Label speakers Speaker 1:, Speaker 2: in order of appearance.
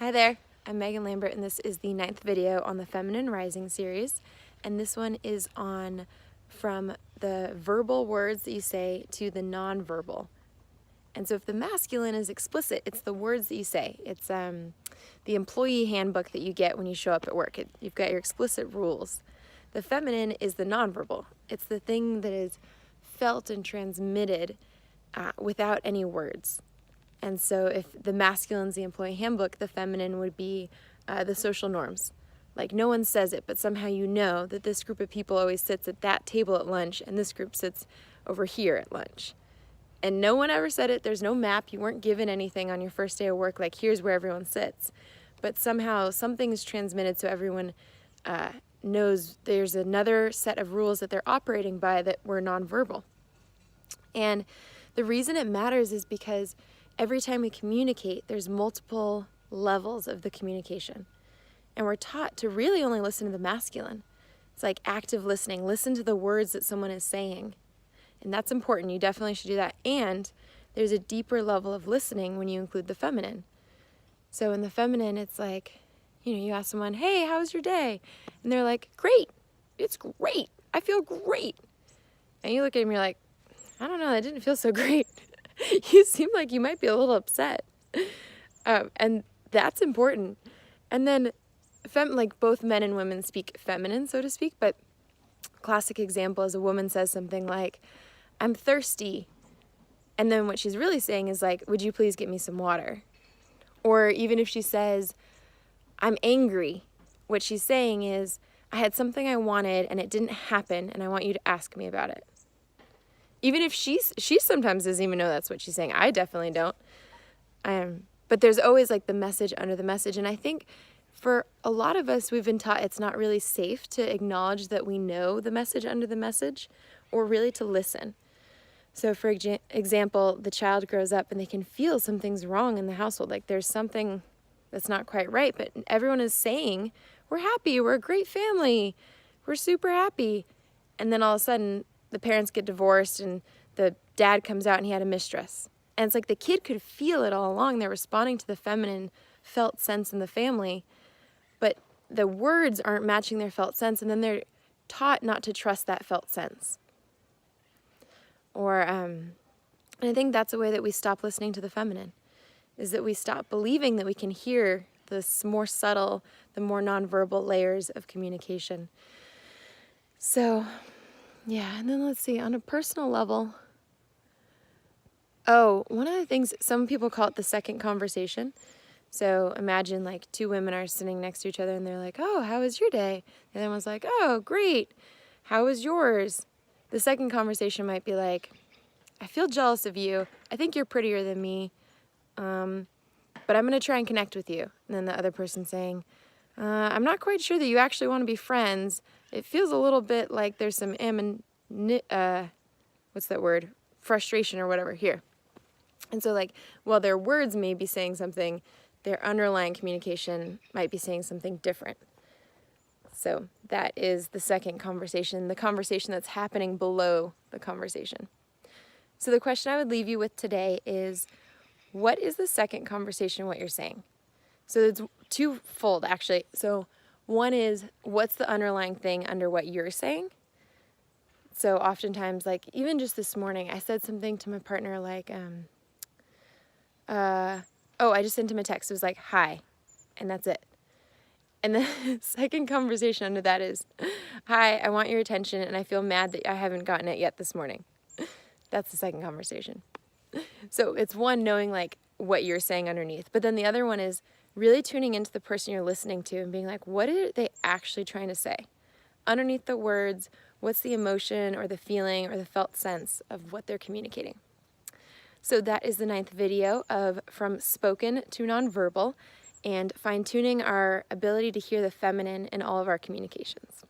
Speaker 1: Hi there, I'm Megan Lambert and this is the 9th video on the Feminine Rising series, and this one is on from the verbal words that you say to the nonverbal. And so if the masculine is explicit, it's the words that you say. It's the employee handbook that you get when you show up at work. You've got your explicit rules. The feminine is the nonverbal. It's the thing that is felt and transmitted without any words. And so if the masculine's the employee handbook, the feminine would be the social norms. Like no one says it, but somehow you know that this group of people always sits at that table at lunch and this group sits over here at lunch. And no one ever said it. There's no map. You weren't given anything on your first day of work, like here's where everyone sits. But somehow something is transmitted so everyone knows there's another set of rules that they're operating by that were nonverbal. And the reason it matters is because every time we communicate, there's multiple levels of the communication. And we're taught to really only listen to the masculine. It's like active listening. Listen to the words that someone is saying. And that's important. You definitely should do that. And there's a deeper level of listening when you include the feminine. So in the feminine, it's like, you ask someone, hey, how was your day? And they're like, great. It's great. I feel great. And you look at them, you're like, I don't know, that didn't feel so great. You seem like you might be a little upset. And that's important. And then like both men and women speak feminine, so to speak, but classic example is a woman says something like, I'm thirsty. And then what she's really saying is like, would you please get me some water? Or even if she says, I'm angry, what she's saying is, I had something I wanted and it didn't happen and I want you to ask me about it. Even if she sometimes doesn't even know that's what she's saying. I definitely don't. But there's always like the message under the message. And I think for a lot of us, we've been taught it's not really safe to acknowledge that we know the message under the message or really to listen. So for example, the child grows up and they can feel something's wrong in the household. Like there's something that's not quite right, but everyone is saying, we're happy, we're a great family, we're super happy. And then all of a sudden, the parents get divorced and the dad comes out and he had a mistress. And it's like the kid could feel it all along. They're responding to the feminine felt sense in the family, but the words aren't matching their felt sense, and then they're taught not to trust that felt sense. Or, and I think that's a way that we stop listening to the feminine, is that we stop believing that we can hear this more subtle, the more nonverbal layers of communication. So, yeah, and then let's see, on a personal level, one of the things, some people call it the second conversation. So imagine like two women are sitting next to each other and they're like, oh, how was your day? The other one's like, oh, great. How was yours? The second conversation might be like, I feel jealous of you. I think you're prettier than me. But I'm going to try and connect with you. And then the other person saying, I'm not quite sure that you actually want to be friends. It feels a little bit like there's some frustration or whatever here. And so like, while their words may be saying something, their underlying communication might be saying something different. So that is the second conversation, the conversation that's happening below the conversation. So the question I would leave you with today is, what is the second conversation, what you're saying? So it's twofold, actually. So one is, what's the underlying thing under what you're saying? So oftentimes, like even just this morning, I said something to my partner like, I just sent him a text. It was like, hi, and that's it. And the second conversation under that is, hi, I want your attention, and I feel mad that I haven't gotten it yet this morning. That's the second conversation. So it's one, knowing like what you're saying underneath. But then the other one is really tuning into the person you're listening to and being like, what are they actually trying to say? Underneath the words, what's the emotion or the feeling or the felt sense of what they're communicating? So that is the 9th video of From Spoken to Nonverbal and fine-tuning our ability to hear the feminine in all of our communications.